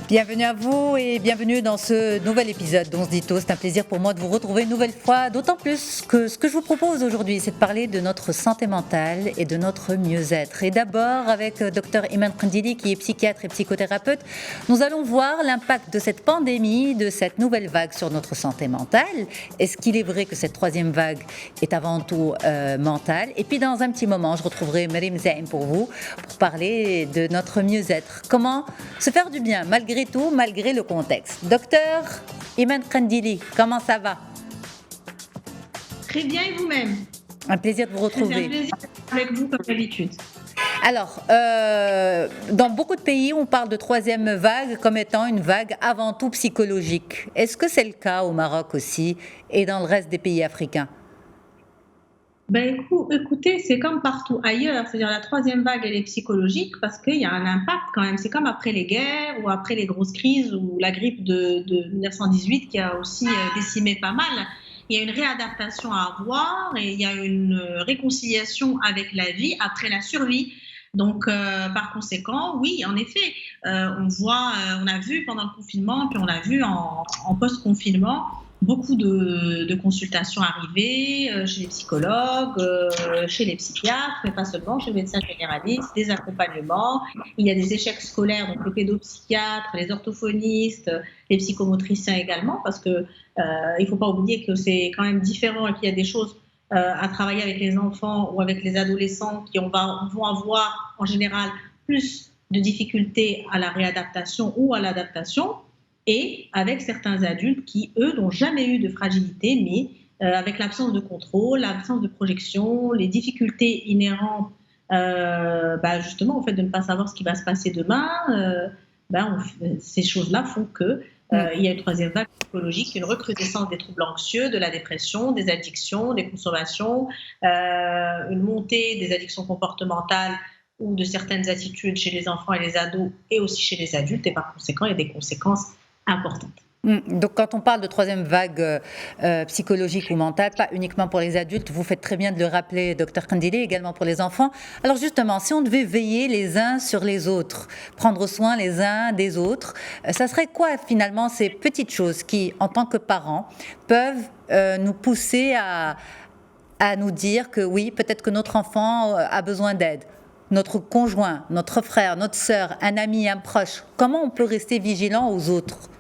Bienvenue à vous et bienvenue dans ce nouvel épisode d'On se dit tôt. C'est un plaisir pour moi de vous retrouver une nouvelle fois, d'autant plus que ce que je vous propose aujourd'hui, c'est de parler de notre santé mentale et de notre mieux-être. Et d'abord, avec Dr Iman Kandili, qui est psychiatre et psychothérapeute, nous allons voir l'impact de cette pandémie, de cette nouvelle vague sur notre santé mentale. Est-ce qu'il est vrai que cette troisième vague est avant tout mentale? Et puis dans un petit moment, je retrouverai Merim Zaim pour vous, pour parler de notre mieux-être. Comment se faire du bien, malgré tout, malgré le contexte. Docteur Iman Kandili, comment ça va? Très bien, et vous-même? Un plaisir de vous retrouver. C'est un plaisir avec vous, comme d'habitude. Alors, dans beaucoup de pays, on parle de troisième vague comme étant une vague avant tout psychologique. Est-ce que c'est le cas au Maroc aussi et dans le reste des pays africains? Écoutez, c'est comme partout ailleurs, c'est-à-dire la troisième vague, elle est psychologique parce qu'il y a un impact quand même. C'est comme après les guerres ou après les grosses crises ou la grippe de 1918 qui a aussi décimé pas mal. Il y a une réadaptation à avoir et il y a une réconciliation avec la vie après la survie. Donc, par conséquent, oui, en effet, on a vu pendant le confinement, puis on a vu en post-confinement, beaucoup de consultations arrivées chez les psychologues, chez les psychiatres, mais pas seulement, chez les médecins généralistes, des accompagnements. Il y a des échecs scolaires, donc les pédopsychiatres, les orthophonistes, les psychomotriciens également, parce que il ne faut pas oublier que c'est quand même différent et qu'il y a des choses à travailler avec les enfants ou avec les adolescents qui vont avoir en général plus de difficultés à la réadaptation ou à l'adaptation, et avec certains adultes qui, eux, n'ont jamais eu de fragilité, mais avec l'absence de contrôle, l'absence de projection, les difficultés inhérentes justement au fait de ne pas savoir ce qui va se passer demain, ces choses-là font que il y a une troisième vague psychologique, une recrudescence des troubles anxieux, de la dépression, des addictions, des consommations, une montée des addictions comportementales ou de certaines attitudes chez les enfants et les ados et aussi chez les adultes, et par conséquent, il y a des conséquences importantes. Donc quand on parle de troisième vague psychologique ou mentale, pas uniquement pour les adultes, vous faites très bien de le rappeler, Dr Kandili, également pour les enfants. Alors justement, si on devait veiller les uns sur les autres, prendre soin les uns des autres, ça serait quoi finalement ces petites choses qui, en tant que parents, peuvent nous pousser à nous dire que oui, peut-être que notre enfant a besoin d'aide, notre conjoint, notre frère, notre sœur, un ami, un proche. Comment on peut rester vigilant aux autres?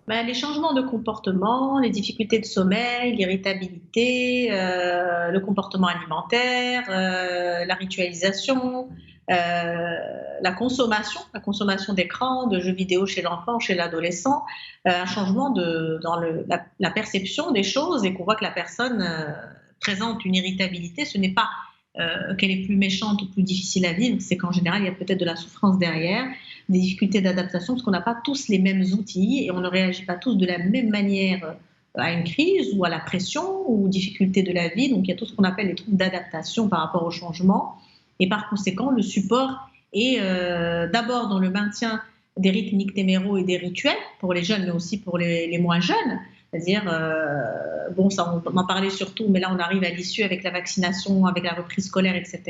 Les changements de comportement, les difficultés de sommeil, l'irritabilité, le comportement alimentaire, la ritualisation, la consommation d'écran, de jeux vidéo chez l'enfant, chez l'adolescent, un changement dans la perception des choses, et qu'on voit que la personne présente une irritabilité, ce n'est pas qu'elle est plus méchante ou plus difficile à vivre, c'est qu'en général, il y a peut-être de la souffrance derrière, des difficultés d'adaptation, parce qu'on n'a pas tous les mêmes outils et on ne réagit pas tous de la même manière à une crise ou à la pression ou aux difficultés de la vie. Donc, il y a tout ce qu'on appelle les troubles d'adaptation par rapport au changement. Et par conséquent, le support est d'abord dans le maintien des rythmes nictéméraux et des rituels pour les jeunes, mais aussi pour les moins jeunes. C'est-à-dire, ça on en parlait surtout, mais là on arrive à l'issue avec la vaccination, avec la reprise scolaire, etc.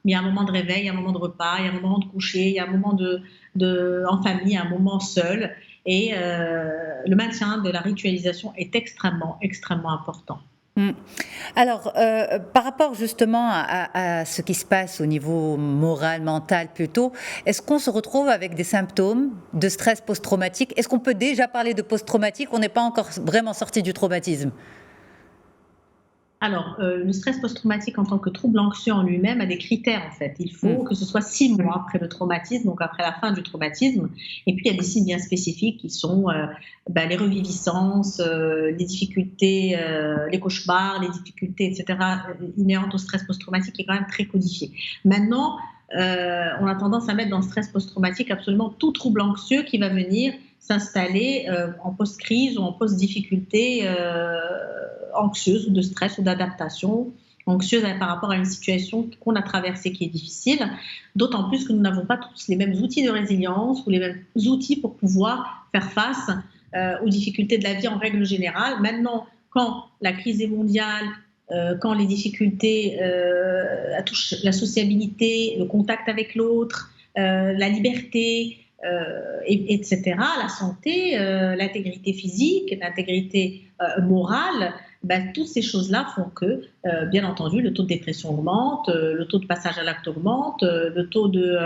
Mais il y a un moment de réveil, il y a un moment de repas, il y a un moment de coucher, il y a un moment en famille, un moment seul. Et le maintien de la ritualisation est extrêmement, extrêmement important. Alors, par rapport justement à ce qui se passe au niveau moral, mental plutôt, est-ce qu'on se retrouve avec des symptômes de stress post-traumatique? Est-ce qu'on peut déjà parler de post-traumatique? On n'est pas encore vraiment sorti du traumatisme. Alors, le stress post-traumatique en tant que trouble anxieux en lui-même a des critères en fait. Il faut que ce soit 6 mois après le traumatisme, donc après la fin du traumatisme. Et puis il y a des signes bien spécifiques qui sont les reviviscences, les difficultés, les cauchemars, les difficultés, etc. inhérentes au stress post-traumatique, qui est quand même très codifié. Maintenant, on a tendance à mettre dans le stress post-traumatique absolument tout trouble anxieux qui va venir s'installer en post-crise ou en post-difficulté anxieuse ou de stress ou d'adaptation anxieuse par rapport à une situation qu'on a traversée qui est difficile, d'autant plus que nous n'avons pas tous les mêmes outils de résilience ou les mêmes outils pour pouvoir faire face aux difficultés de la vie en règle générale. Maintenant, quand la crise est mondiale, quand les difficultés touchent la sociabilité, le contact avec l'autre, la liberté, etc., la santé, l'intégrité physique, l'intégrité morale, ben, toutes ces choses-là font que, bien entendu, le taux de dépression augmente, le taux de passage à l'acte augmente, le taux de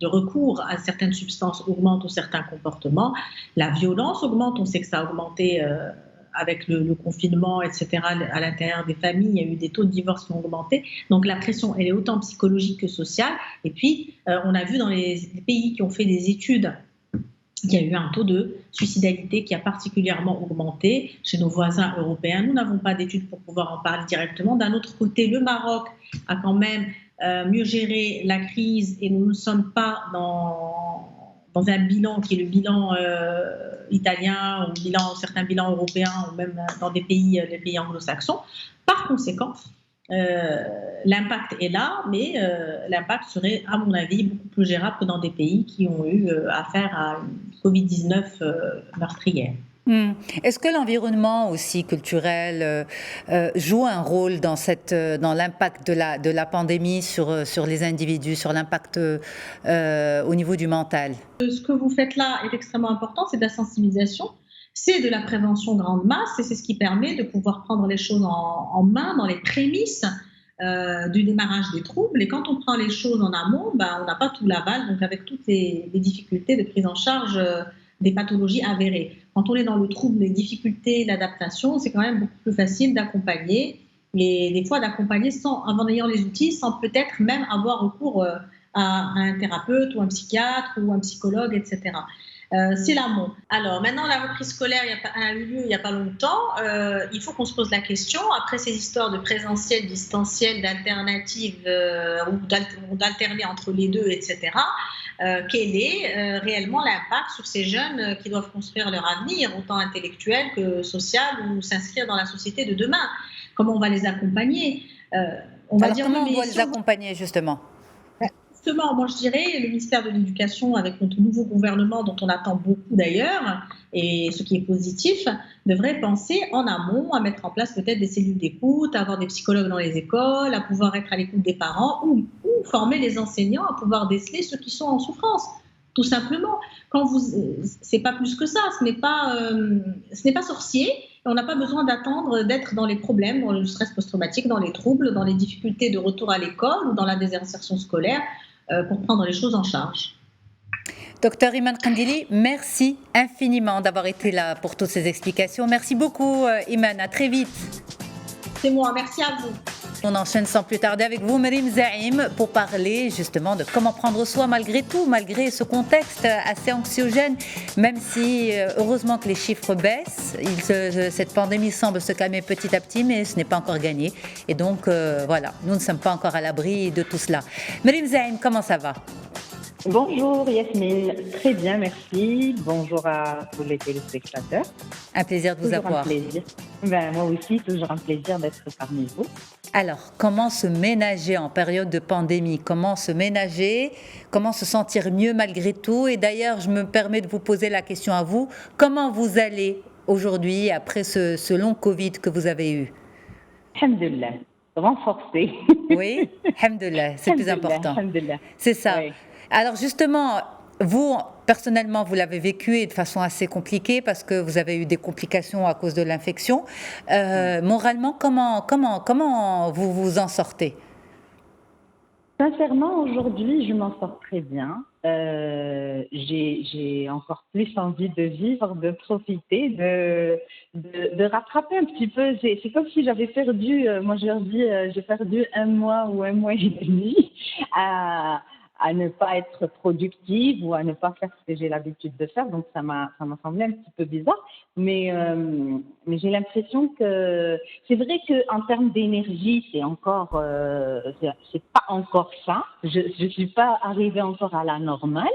recours à certaines substances augmente ou certains comportements, la violence augmente, on sait que ça a augmenté avec le confinement, etc., à l'intérieur des familles, il y a eu des taux de divorce qui ont augmenté. Donc la pression, elle est autant psychologique que sociale. Et puis, on a vu dans les pays qui ont fait des études qu'il y a eu un taux de suicidalité qui a particulièrement augmenté chez nos voisins européens. Nous n'avons pas d'études pour pouvoir en parler directement. D'un autre côté, le Maroc a quand même mieux géré la crise et nous ne sommes pas dans un bilan qui est le bilan italien ou certains bilans européens ou même dans les pays anglo-saxons. Par conséquent, l'impact est là, mais l'impact serait, à mon avis, beaucoup plus gérable que dans des pays qui ont eu affaire à une Covid-19 meurtrière. Est-ce que l'environnement aussi culturel joue un rôle dans l'impact de la pandémie sur les individus, sur l'impact au niveau du mental? Ce que vous faites là est extrêmement important, c'est de la sensibilisation, c'est de la prévention grande masse et c'est ce qui permet de pouvoir prendre les choses en main dans les prémices du démarrage des troubles. Et quand on prend les choses en amont, ben, on n'a pas tout l'aval, donc avec toutes les difficultés de prise en charge des pathologies avérées. Quand on est dans le trouble, les difficultés, l'adaptation, c'est quand même beaucoup plus facile d'accompagner et des fois d'accompagner en ayant les outils, sans peut-être même avoir recours à un thérapeute ou un psychiatre ou un psychologue, etc. C'est l'amont. Alors maintenant, la reprise scolaire a eu lieu il n'y a pas longtemps. Il faut qu'on se pose la question, après ces histoires de présentiel, distanciel, d'alternatives ou d'alterner entre les deux, etc., quel est réellement l'impact sur ces jeunes qui doivent construire leur avenir, autant intellectuel que social, ou s'inscrire dans la société de demain? Comment on va les accompagner? Alors comment on doit les accompagner justement? Justement, moi je dirais, le ministère de l'Éducation, avec notre nouveau gouvernement, dont on attend beaucoup d'ailleurs, et ce qui est positif, devrait penser en amont à mettre en place peut-être des cellules d'écoute, à avoir des psychologues dans les écoles, à pouvoir être à l'écoute des parents ou former les enseignants à pouvoir déceler ceux qui sont en souffrance. Tout simplement, c'est pas plus que ça, ce n'est pas sorcier. On n'a pas besoin d'attendre d'être dans les problèmes, dans le stress post-traumatique, dans les troubles, dans les difficultés de retour à l'école ou dans la désinsertion scolaire pour prendre les choses en charge. Docteur Iman Kandili, merci infiniment d'avoir été là pour toutes ces explications. Merci beaucoup Iman, à très vite. C'est moi, merci à vous. On enchaîne sans plus tarder avec vous, Merim Zaim, pour parler justement de comment prendre soin malgré tout, malgré ce contexte assez anxiogène, même si heureusement que les chiffres baissent. Cette pandémie semble se calmer petit à petit, mais ce n'est pas encore gagné. Et donc voilà, nous ne sommes pas encore à l'abri de tout cela. Merim Zaim, comment ça va? Bonjour Yasmine, très bien, merci. Bonjour à tous les téléspectateurs. Un plaisir de vous avoir. Un plaisir. Moi aussi, toujours un plaisir d'être parmi vous. Alors, comment se ménager en période de pandémie? Comment se ménager? Comment se sentir mieux malgré tout? Et d'ailleurs, je me permets de vous poser la question à vous. Comment vous allez aujourd'hui après ce long Covid que vous avez eu? Alhamdulillah, renforcé. Oui, alhamdulillah, c'est le plus important. C'est ça. Oui. Alors justement, vous, personnellement, vous l'avez vécu et de façon assez compliquée parce que vous avez eu des complications à cause de l'infection. Moralement, comment vous vous en sortez? Sincèrement, aujourd'hui, je m'en sors très bien. J'ai encore plus envie de vivre, de profiter, de rattraper un petit peu. C'est comme si j'avais perdu, moi je leur dis, j'ai perdu 1 mois ou 1 mois et demi à ne pas être productive ou à ne pas faire ce que j'ai l'habitude de faire. Donc, ça m'a semblé un petit peu bizarre. Mais j'ai l'impression que c'est vrai qu'en termes d'énergie, c'est pas encore ça. Je suis pas arrivée encore à la normale,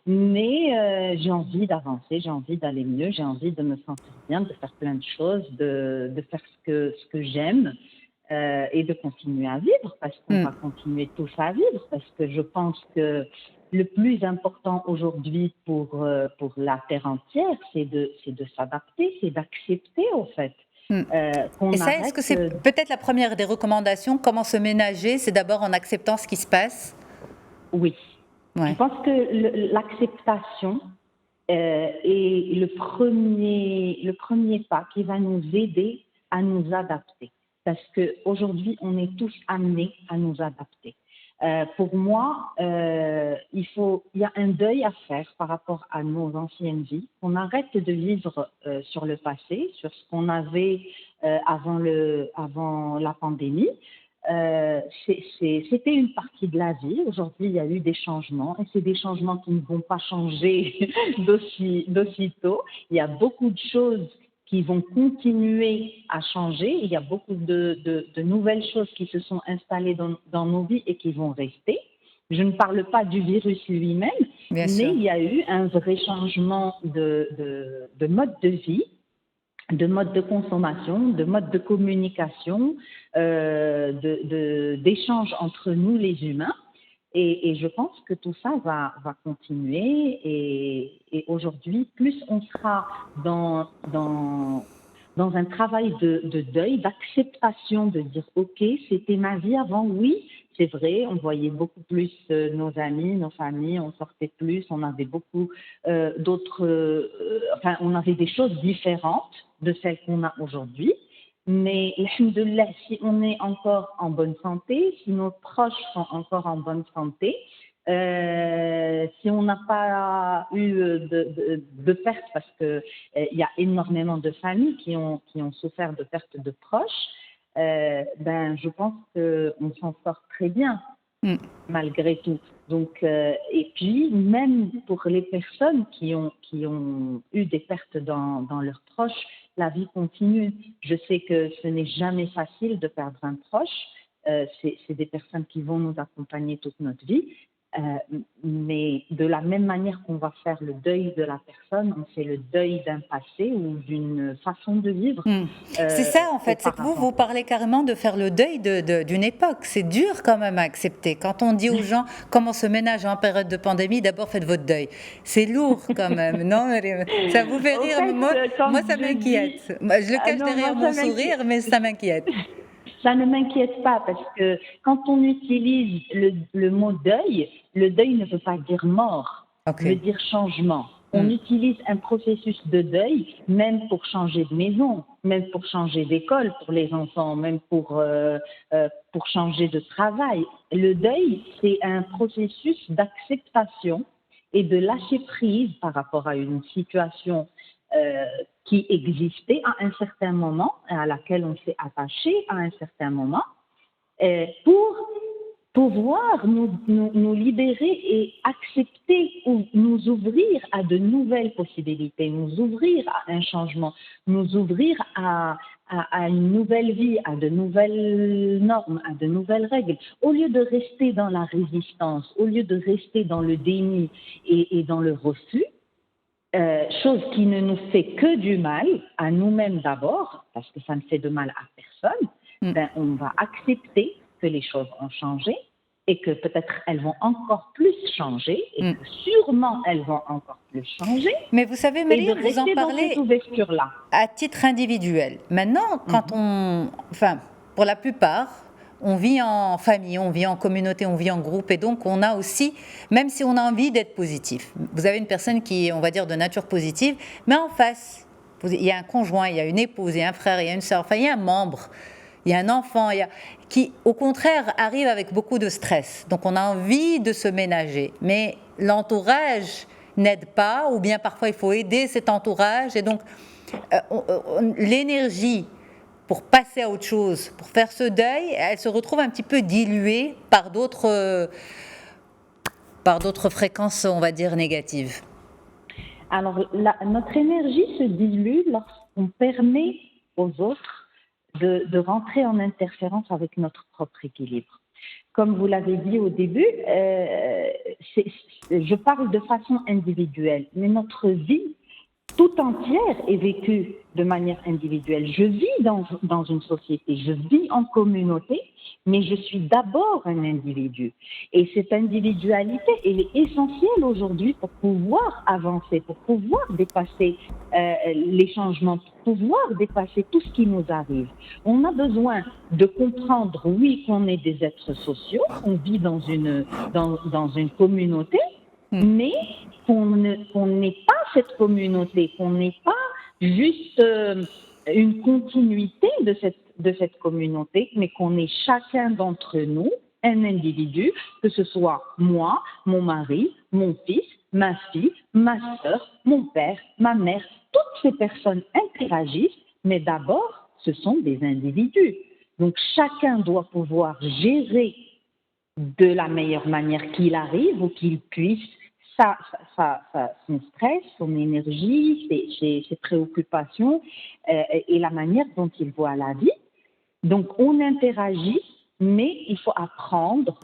mais j'ai envie d'avancer, j'ai envie d'aller mieux, j'ai envie de me sentir bien, de faire plein de choses, de faire ce que j'aime. Et de continuer à vivre, parce qu'on va continuer tous à vivre, parce que je pense que le plus important aujourd'hui pour la Terre entière, c'est de s'adapter, c'est d'accepter, au fait. Et ça, est-ce que c'est peut-être la première des recommandations, comment se ménager, c'est d'abord en acceptant ce qui se passe? Oui. Je Ouais. pense que l'acceptation est le premier pas qui va nous aider à nous adapter. Parce qu'aujourd'hui, on est tous amenés à nous adapter. Pour moi, il y a un deuil à faire par rapport à nos anciennes vies. On arrête de vivre sur le passé, sur ce qu'on avait avant la pandémie. C'était une partie de la vie. Aujourd'hui, il y a eu des changements et c'est des changements qui ne vont pas changer d'aussitôt. Il y a beaucoup de choses qui vont continuer à changer. Il y a beaucoup de nouvelles choses qui se sont installées dans nos vies et qui vont rester. Je ne parle pas du virus lui-même, Bien mais sûr. il y a eu un vrai changement de mode de vie, de mode de consommation, de mode de communication, d'échange entre nous les humains. Et je pense que tout ça va continuer. Et aujourd'hui, plus on sera dans un travail de deuil, d'acceptation, de dire OK, c'était ma vie avant, oui, c'est vrai, on voyait beaucoup plus nos amis, nos familles, on sortait plus, on avait beaucoup enfin, on avait des choses différentes de celles qu'on a aujourd'hui. Mais, alhamdoulilah, si on est encore en bonne santé, si nos proches sont encore en bonne santé, si on n'a pas eu de perte, parce que il y a énormément de familles qui ont souffert de perte de proches, ben, je pense qu'on s'en sort très bien Mm. malgré tout. Donc, et puis, même pour les personnes qui ont eu des pertes dans leurs proches, la vie continue. Je sais que ce n'est jamais facile de perdre un proche. C'est des personnes qui vont nous accompagner toute notre vie. Mais de la même manière qu'on va faire le deuil de la personne, on fait le deuil d'un passé ou d'une façon de vivre C'est ça en fait, c'est que auparavant. vous parlez carrément de faire le deuil d'une époque. C'est dur quand même à accepter. Quand on dit aux gens comment se ménager en période de pandémie, d'abord faites votre deuil. C'est lourd quand même, non Maryam? Ça vous fait Au rire, mais fait, quand moi ça je dis... m'inquiète. Moi, je le Ah cache non, moi, derrière mon sourire, mais ça m'inquiète. ça ne m'inquiète pas parce que quand on utilise le mot deuil, le deuil ne veut pas dire mort, Ok. veut dire changement. On Hmm. utilise un processus de deuil même pour changer de maison, même pour changer d'école pour les enfants, même pour changer de travail. Le deuil, c'est un processus d'acceptation et de lâcher prise par rapport à une situation euh, qui existait à un certain moment, à laquelle on s'est attaché à un certain moment, pour pouvoir nous libérer et accepter ou nous ouvrir à de nouvelles possibilités, nous ouvrir à un changement, nous ouvrir à une nouvelle vie, à de nouvelles normes, à de nouvelles règles. Au lieu de rester dans la résistance, au lieu de rester dans le déni et dans le refus, chose qui ne nous fait que du mal, à nous-mêmes d'abord, parce que ça ne fait de mal à personne, Mm. ben, on va accepter que les choses ont changé et que peut-être elles vont encore plus changer et Mm. que sûrement elles vont encore plus changer Mais vous savez, et de Maryam, vous en rester dans cette parlez ouverture-là. à titre individuel. Maintenant, quand enfin, pour la plupart, on vit en famille, on vit en communauté, on vit en groupe, et donc on a aussi, même si on a envie d'être positif, vous avez une personne qui est, on va dire, de nature positive, mais en face, il y a un conjoint, il y a une épouse, il y a un frère, il y a une sœur, enfin, il y a un membre, il y a un enfant, qui, au contraire, arrive avec beaucoup de stress. Donc on a envie de se ménager, mais l'entourage n'aide pas, ou bien parfois il faut aider cet entourage, et donc l'énergie pour passer à autre chose, pour faire ce deuil, elle se retrouve un petit peu diluée par d'autres fréquences, on va dire, négatives. Alors, notre énergie se dilue lorsqu'on permet aux autres de rentrer en interférence avec notre propre équilibre. Comme vous l'avez dit au début, je parle de façon individuelle, mais notre vie tout entière est vécue de manière individuelle. Je vis dans une société, je vis en communauté, mais je suis d'abord un individu. Et cette individualité, elle est essentielle aujourd'hui pour pouvoir avancer, pour pouvoir dépasser les changements, pour pouvoir dépasser tout ce qui nous arrive. On a besoin de comprendre, oui, qu'on est des êtres sociaux, qu'on vit dans une communauté, mais qu'on n'est pas cette communauté, qu'on n'est pas juste une continuité de cette communauté, mais qu'on est chacun d'entre nous un individu, que ce soit moi, mon mari, mon fils, ma fille, ma sœur, mon père, ma mère. Toutes ces personnes interagissent, mais d'abord, ce sont des individus. Donc chacun doit pouvoir gérer de la meilleure manière qu'il arrive ou qu'il puisse son stress, son énergie, ses préoccupations et la manière dont il voit la vie. Donc, on interagit, mais il faut apprendre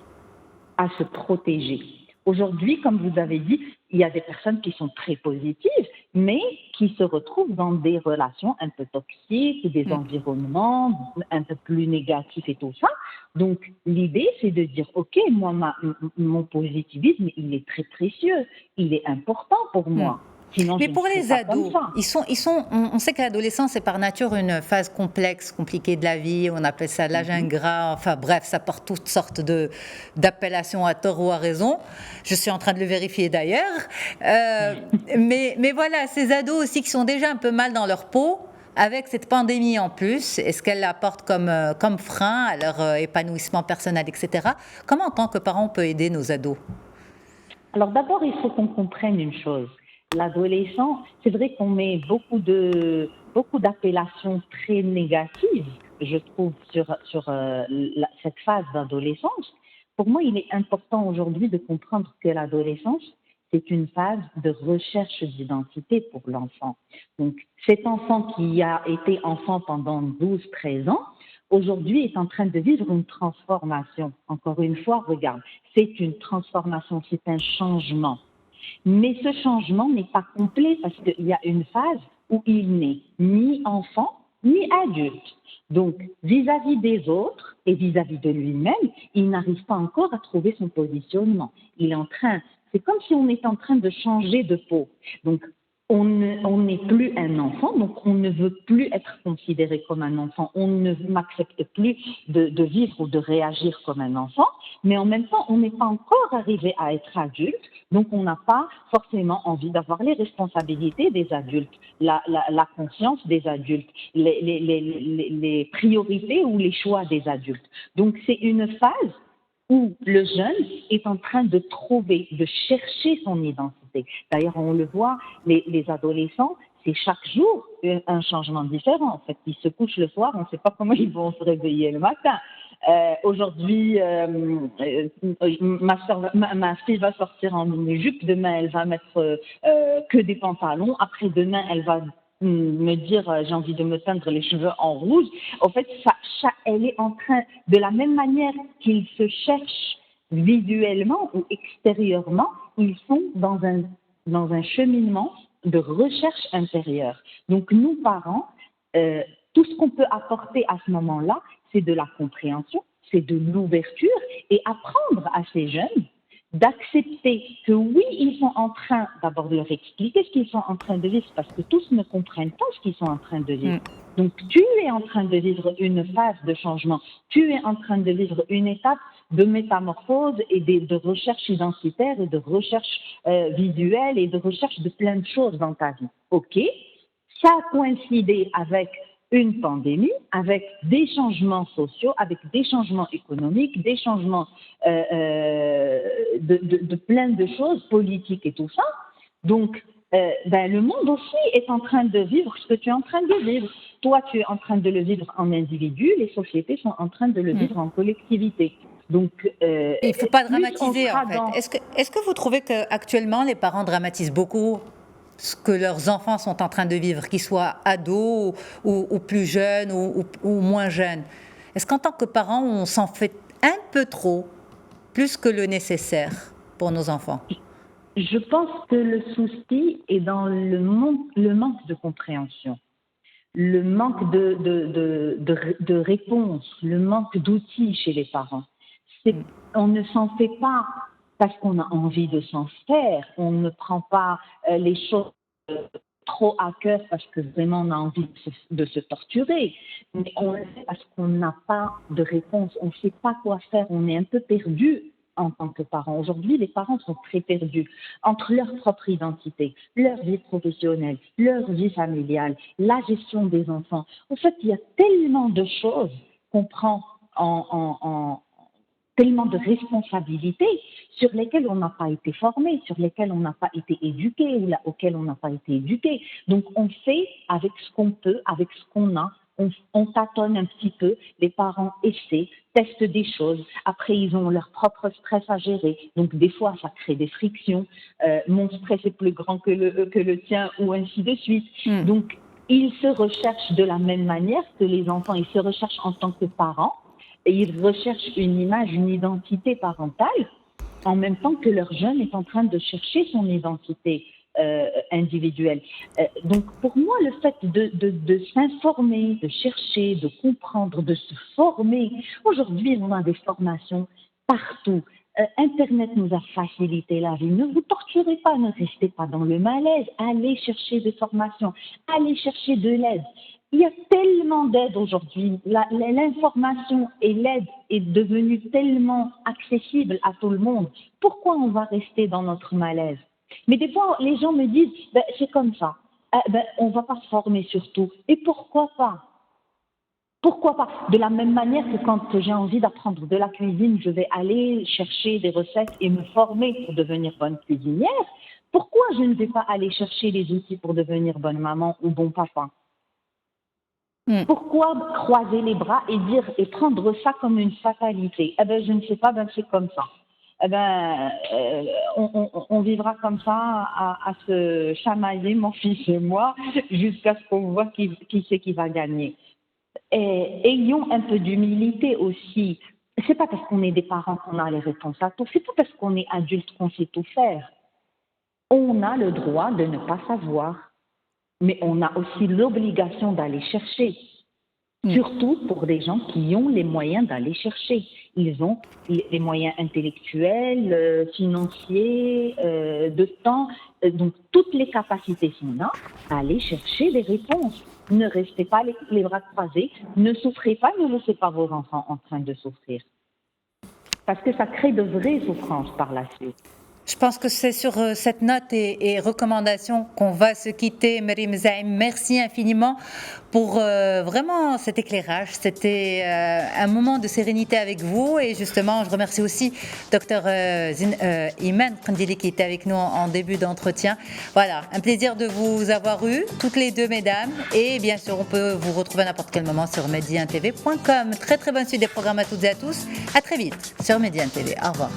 à se protéger. Aujourd'hui, comme vous avez dit, il y a des personnes qui sont très positives, mais qui se retrouvent dans des relations un peu toxiques, des environnements un peu plus négatifs et tout ça. Donc, l'idée, c'est de dire, OK, moi, mon positivisme, il est très précieux, il est important pour moi. Sinon, mais pour les ados, on sait que l'adolescence est par nature une phase complexe, compliquée de la vie, on appelle ça l'âge ingrat, enfin bref, ça porte toutes sortes d'appellations à tort ou à raison. Je suis en train de le vérifier d'ailleurs. Mais voilà, ces ados aussi qui sont déjà un peu mal dans leur peau, avec cette pandémie en plus, est-ce qu'elle apporte comme frein à leur épanouissement personnel, etc. Comment en tant que parent on peut aider nos ados? Alors d'abord, il faut qu'on comprenne une chose. L'adolescent, c'est vrai qu'on met beaucoup d'appellations très négatives, je trouve, sur cette phase d'adolescence. Pour moi, il est important aujourd'hui de comprendre que l'adolescence, c'est une phase de recherche d'identité pour l'enfant. Donc, cet enfant qui a été enfant pendant 12-13 ans, aujourd'hui est en train de vivre une transformation. Encore une fois, regarde, c'est une transformation, c'est un changement. Mais ce changement n'est pas complet parce qu'il y a une phase où il n'est ni enfant ni adulte. Donc, vis-à-vis des autres et vis-à-vis de lui-même, il n'arrive pas encore à trouver son positionnement. C'est comme si on est en train de changer de peau. Donc, on n'est plus un enfant, donc on ne veut plus être considéré comme un enfant, on ne m'accepte plus de vivre ou de réagir comme un enfant, mais en même temps, on n'est pas encore arrivé à être adulte, donc on n'a pas forcément envie d'avoir les responsabilités des adultes, la conscience des adultes, les priorités ou les choix des adultes. Donc c'est une phase où le jeune est en train de chercher son identité. D'ailleurs, on le voit, les adolescents, c'est chaque jour un changement différent. En fait, ils se couchent le soir, on ne sait pas comment ils vont se réveiller le matin. Aujourd'hui, ma fille va sortir en mini-jupe, demain elle va mettre que des pantalons, après-demain elle va me dire j'ai envie de me teindre les cheveux en rouge. En fait, elle est en train, de la même manière qu'ils se cherchent visuellement ou extérieurement, ils sont dans un cheminement de recherche intérieure. Donc nous, parents, tout ce qu'on peut apporter à ce moment-là, c'est de la compréhension, c'est de l'ouverture et apprendre à ces jeunes d'accepter que oui, ils sont en train d'abord de leur expliquer ce qu'ils sont en train de vivre parce que tous ne comprennent pas ce qu'ils sont en train de vivre. Donc tu es en train de vivre une phase de changement, tu es en train de vivre une étape de métamorphose et de recherche identitaire et de recherche visuelle et de recherche de plein de choses dans ta vie. Ok, ça a coïncidé avec une pandémie, avec des changements sociaux, avec des changements économiques, des changements de plein de choses, politiques et tout ça. Donc, le monde aussi est en train de vivre ce que tu es en train de vivre. Toi, tu es en train de le vivre en individu, les sociétés sont en train de le vivre en collectivité. Donc, il ne faut pas dramatiser, en fait. Est-ce que vous trouvez qu'actuellement, les parents dramatisent beaucoup ce que leurs enfants sont en train de vivre, qu'ils soient ados ou plus jeunes ou moins jeunes? Est-ce qu'en tant que parents, on s'en fait un peu trop, plus que le nécessaire pour nos enfants? Je pense que le souci est dans le manque de compréhension, le manque de réponses, le manque d'outils chez les parents. On ne s'en fait pas parce qu'on a envie de s'en faire, on ne prend pas les choses trop à cœur parce que vraiment on a envie de se torturer, mais on le fait parce qu'on n'a pas de réponse, on ne sait pas quoi faire, on est un peu perdu en tant que parents. Aujourd'hui, les parents sont très perdus entre leur propre identité, leur vie professionnelle, leur vie familiale, la gestion des enfants. En fait, il y a tellement de choses qu'on prend tellement de responsabilités sur lesquelles on n'a pas été formé, sur lesquelles on n'a pas été éduqué ou auxquelles on n'a pas été éduqué. Donc, on fait avec ce qu'on peut, avec ce qu'on a. On tâtonne un petit peu, les parents essaient, testent des choses. Après, ils ont leur propre stress à gérer. Donc, des fois, ça crée des frictions. Mon stress est plus grand que le tien ou ainsi de suite. Donc, ils se recherchent de la même manière que les enfants. Ils se recherchent en tant que parents. Et ils recherchent une image, une identité parentale, en même temps que leur jeune est en train de chercher son identité individuelle. Donc, pour moi, le fait de s'informer, de chercher, de comprendre, de se former, aujourd'hui, on a des formations partout. Internet nous a facilité la vie. Ne vous torturez pas, ne restez pas dans le malaise. Allez chercher des formations, allez chercher de l'aide. Il y a tellement d'aide aujourd'hui. L'information et l'aide est devenue tellement accessible à tout le monde. Pourquoi on va rester dans notre malaise? Mais des fois, les gens me disent, c'est comme ça. On ne va pas se former sur tout. Et pourquoi pas? Pourquoi pas? De la même manière que quand j'ai envie d'apprendre de la cuisine, je vais aller chercher des recettes et me former pour devenir bonne cuisinière. Pourquoi je ne vais pas aller chercher les outils pour devenir bonne maman ou bon papa? Pourquoi croiser les bras et prendre ça comme une fatalité? Je ne sais pas, c'est comme ça. On vivra comme ça à se chamailler, mon fils et moi, jusqu'à ce qu'on voit qui c'est qui va gagner. Et ayons un peu d'humilité aussi. C'est pas parce qu'on est des parents qu'on a les réponses à tout. C'est pas parce qu'on est adulte qu'on sait tout faire. On a le droit de ne pas savoir. Mais on a aussi l'obligation d'aller chercher, surtout pour des gens qui ont les moyens d'aller chercher. Ils ont les moyens intellectuels, financiers, de temps, donc toutes les capacités sont là. Allez chercher des réponses. Ne restez pas les bras croisés, ne souffrez pas, ne laissez pas vos enfants en train de souffrir. Parce que ça crée de vraies souffrances par la suite. Je pense que c'est sur cette note et recommandation qu'on va se quitter. Maryam Zaïm, merci infiniment pour vraiment cet éclairage. C'était un moment de sérénité avec vous. Et justement, je remercie aussi Dr Iman Kandili qui était avec nous en début d'entretien. Voilà, un plaisir de vous avoir eu, toutes les deux mesdames. Et bien sûr, on peut vous retrouver à n'importe quel moment sur mediantv.com. Très très bonne suite des programmes à toutes et à tous. À très vite sur Mediant TV. Au revoir.